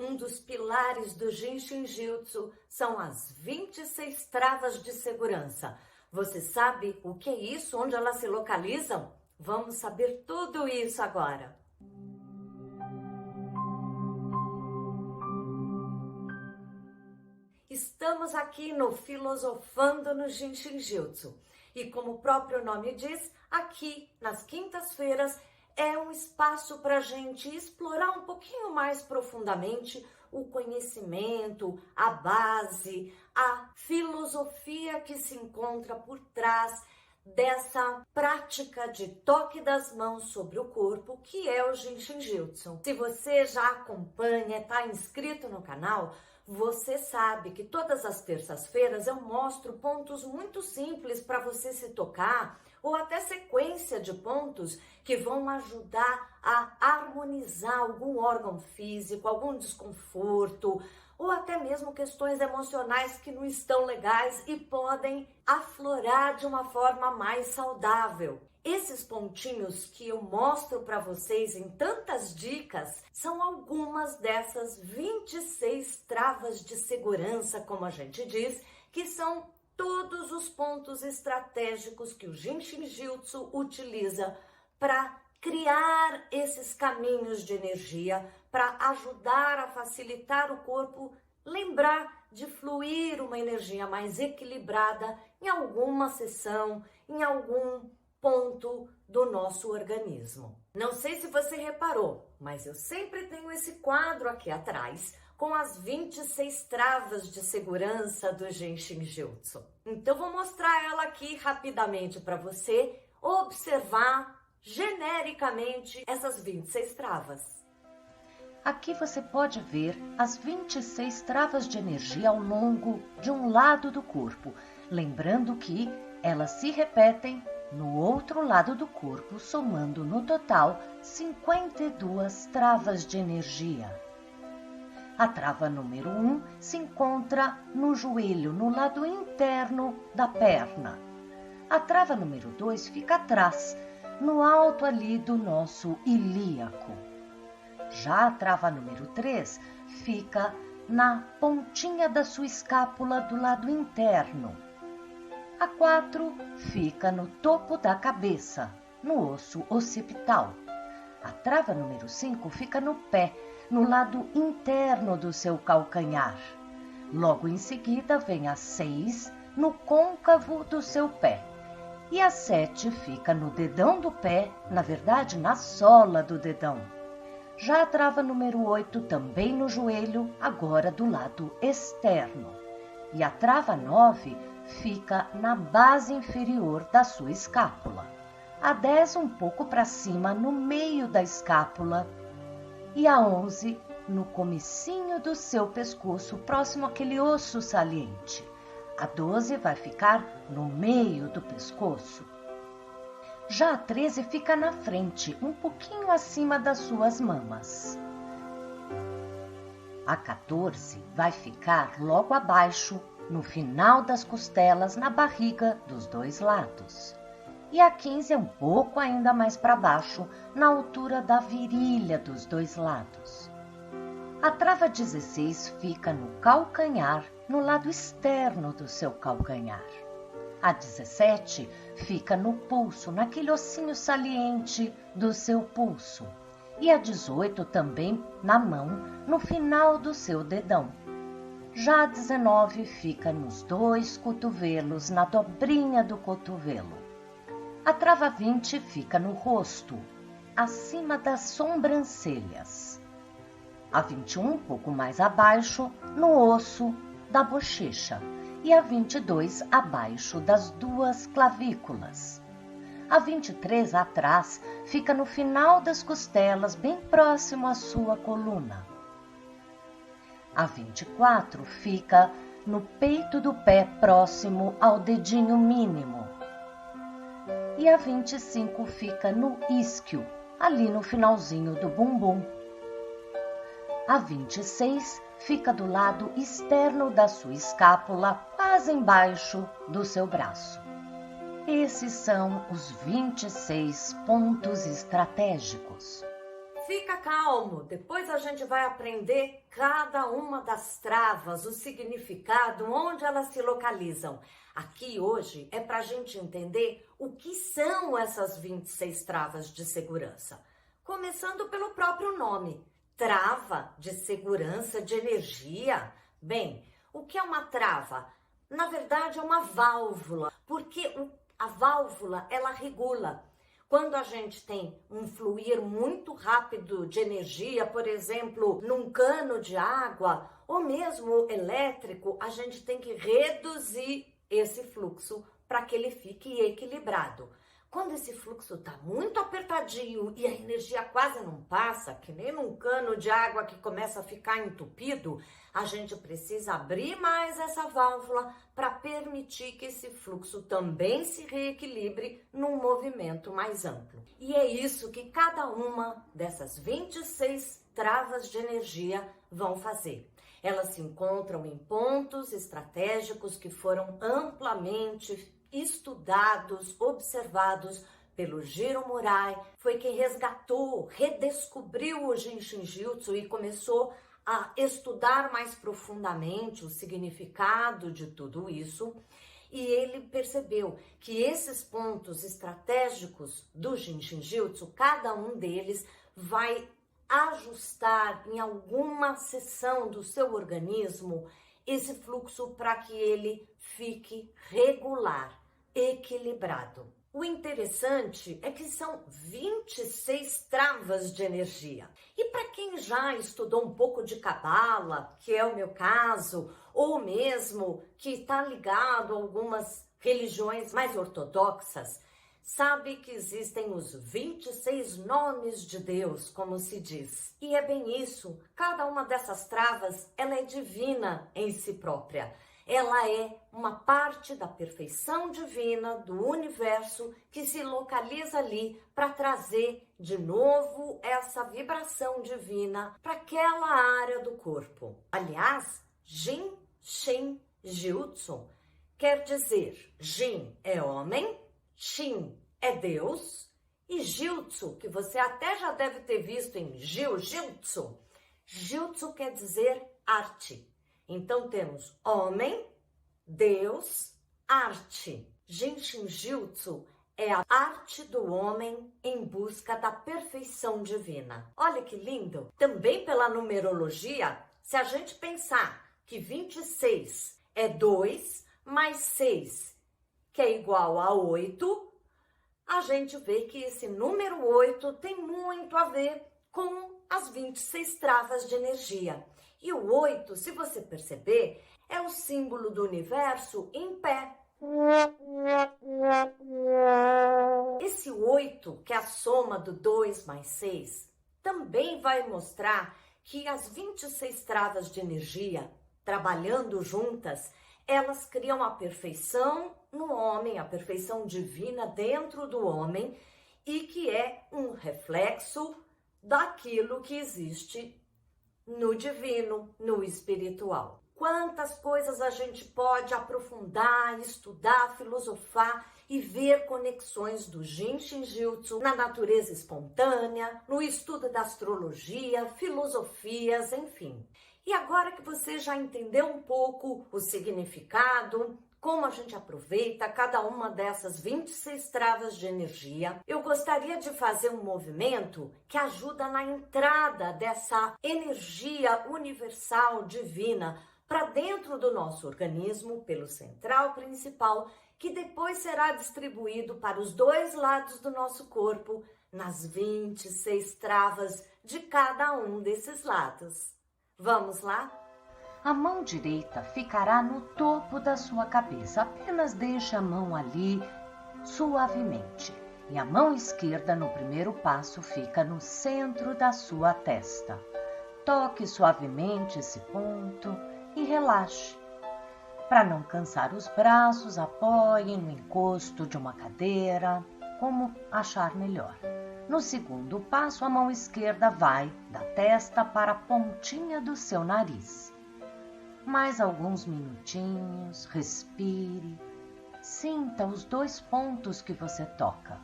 Um dos pilares do Jinshin Jutsu são as 26 travas de segurança. Você sabe o que é isso? Onde elas se localizam? Vamos saber tudo isso agora. Estamos aqui no Filosofando no Jinshin Jutsu. E como o próprio nome diz, aqui nas quintas-feiras é um espaço para a gente explorar um pouquinho mais profundamente o conhecimento, a base, a filosofia que se encontra por trás dessa prática de toque das mãos sobre o corpo, que é o Jinshin Jutsu. Se você já acompanha, está inscrito no canal, você sabe que todas as terças-feiras eu mostro pontos muito simples para você se tocar, ou até sequência de pontos que vão ajudar a harmonizar algum órgão físico, algum desconforto, ou até mesmo questões emocionais que não estão legais e podem aflorar de uma forma mais saudável. Esses pontinhos que eu mostro para vocês em tantas dicas são algumas dessas 26 travas de segurança, como a gente diz, que são todos os pontos estratégicos que o Jinshin Jutsu utiliza para criar esses caminhos de energia, para ajudar a facilitar o corpo, lembrar de fluir uma energia mais equilibrada em alguma sessão, em algum ponto do nosso organismo. Não sei se você reparou, mas eu sempre tenho esse quadro aqui atrás com as 26 travas de segurança do Jinshin Jutsu. Então vou mostrar ela aqui rapidamente para você observar genericamente essas 26 travas. Aqui você pode ver as 26 travas de energia ao longo de um lado do corpo, lembrando que elas se repetem no outro lado do corpo, somando no total 52 travas de energia. A trava número 1 se encontra no joelho, no lado interno da perna. A trava número 2 fica atrás, no alto ali do nosso ilíaco. Já a trava número 3 fica na pontinha da sua escápula do lado interno. A 4 fica no topo da cabeça, no osso occipital. A trava número 5 fica no pé, no lado interno do seu calcanhar. Logo em seguida vem a 6 no côncavo do seu pé. E a 7 fica no dedão do pé, na verdade na sola do dedão. Já a trava número 8 também no joelho, agora do lado externo. E a trava 9 fica na base inferior da sua escápula. A 10 um pouco para cima, no meio da escápula. E a 11 no comecinho do seu pescoço, próximo àquele osso saliente. A 12 vai ficar no meio do pescoço. Já a 13 fica na frente, um pouquinho acima das suas mamas. A 14 vai ficar logo abaixo, no final das costelas, na barriga dos dois lados. E a 15 é um pouco ainda mais para baixo, na altura da virilha dos dois lados. A trava 16 fica no calcanhar, no lado externo do seu calcanhar. A 17 fica no pulso, naquele ossinho saliente do seu pulso. E a 18 também na mão, no final do seu dedão. Já a 19 fica nos dois cotovelos, na dobrinha do cotovelo. A trava 20 fica no rosto, acima das sobrancelhas. A 21, um pouco mais abaixo, no osso da bochecha. E a 22, abaixo das duas clavículas. A 23, atrás, fica no final das costelas, bem próximo à sua coluna. A 24 fica no peito do pé, próximo ao dedinho mínimo. E a 25 fica no isquio, ali no finalzinho do bumbum. A 26 fica do lado externo da sua escápula, quase embaixo do seu braço. Esses são os 26 pontos estratégicos. fica calmo, depois a gente vai aprender cada uma das travas, o significado, onde elas se localizam. Aqui hoje é para a gente entender o que são essas 26 travas de segurança. Começando pelo próprio nome, trava de segurança de energia. Bem, o que é uma trava? Na verdade é uma válvula, porque a válvula ela regula. Quando a gente tem um fluir muito rápido de energia, por exemplo, num cano de água ou mesmo elétrico, a gente tem que reduzir esse fluxo para que ele fique equilibrado. Quando esse fluxo está muito apertadinho e a energia quase não passa, que nem num cano de água que começa a ficar entupido, a gente precisa abrir mais essa válvula para permitir que esse fluxo também se reequilibre num movimento mais amplo. E é isso que cada uma dessas 26 travas de energia vão fazer. Elas se encontram em pontos estratégicos que foram amplamente estudados, observados pelo Jiro Murai. Foi quem resgatou, redescobriu o Jinshin Jutsu e começou a estudar mais profundamente o significado de tudo isso. E ele percebeu que esses pontos estratégicos do Jinshin Jutsu, cada um deles vai ajustar em alguma seção do seu organismo esse fluxo para que ele fique regular, equilibrado. O interessante é que são 26 travas de energia. E para quem já estudou um pouco de Cabala, que é o meu caso, ou mesmo que está ligado a algumas religiões mais ortodoxas, sabe que existem os 26 nomes de Deus, como se diz. E é bem isso, cada uma dessas travas, ela é divina em si própria. Ela é uma parte da perfeição divina do universo que se localiza ali para trazer de novo essa vibração divina para aquela área do corpo. Aliás, Jin, Shin, Jutsu quer dizer Jin é homem, Shin é Deus e Jutsu, que você até já deve ter visto em Jiu-Jitsu. Jutsu quer dizer arte. Então temos homem, Deus, arte. Jinshin Jutsu é a arte do homem em busca da perfeição divina. Olha que lindo! Também pela numerologia, se a gente pensar que 26 é 2 mais 6, que é igual a 8, a gente vê que esse número 8 tem muito a ver com as 26 travas de energia. E o 8, se você perceber, é o símbolo do universo em pé. Esse 8, que é a soma do 2 mais 6, também vai mostrar que as 26 travas de energia, trabalhando juntas, elas criam a perfeição no homem, a perfeição divina dentro do homem, e que é um reflexo daquilo que existe no divino, no espiritual. Quantas coisas a gente pode aprofundar, estudar, filosofar e ver conexões do Jinshin Jutsu na natureza espontânea, no estudo da astrologia, filosofias, enfim. E agora que você já entendeu um pouco o significado, como a gente aproveita cada uma dessas 26 travas de energia, eu gostaria de fazer um movimento que ajuda na entrada dessa energia universal divina para dentro do nosso organismo, pelo central principal, que depois será distribuído para os dois lados do nosso corpo, nas 26 travas de cada um desses lados. Vamos lá? A mão direita ficará no topo da sua cabeça. Apenas deixe a mão ali suavemente. E a mão esquerda, no primeiro passo, fica no centro da sua testa. Toque suavemente esse ponto e relaxe. Para não cansar os braços, apoie no encosto de uma cadeira, como achar melhor. No segundo passo, a mão esquerda vai da testa para a pontinha do seu nariz. Mais alguns minutinhos, respire, sinta os dois pontos que você toca.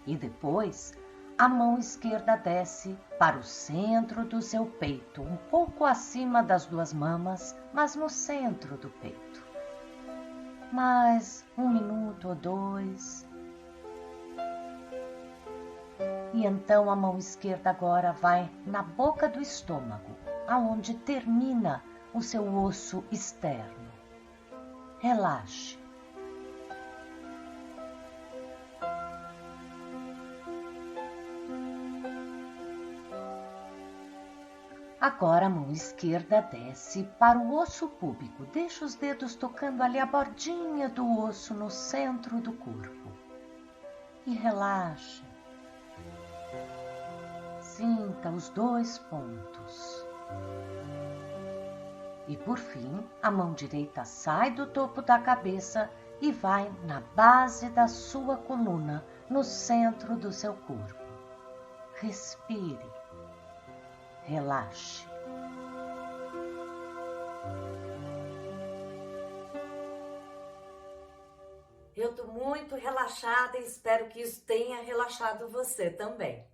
E depois, a mão esquerda desce para o centro do seu peito, um pouco acima das duas mamas, mas no centro do peito. Mais 1 minuto ou 2. E então a mão esquerda agora vai na boca do estômago, aonde termina o seu osso externo. Relaxe. Agora a mão esquerda desce para o osso púbico. Deixa os dedos tocando ali a bordinha do osso no centro do corpo. E relaxe. Sinta os 2 pontos. E por fim, a mão direita sai do topo da cabeça e vai na base da sua coluna, no centro do seu corpo. Respire. Relaxe. Eu estou muito relaxada e espero que isso tenha relaxado você também.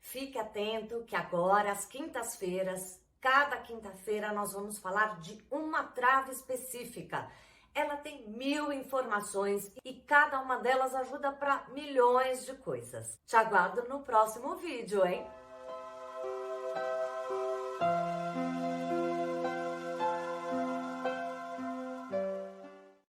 Fique atento que agora, às quintas-feiras, cada quinta-feira nós vamos falar de uma trave específica. Ela tem 1000 informações e cada uma delas ajuda para milhões de coisas. Te aguardo no próximo vídeo, hein?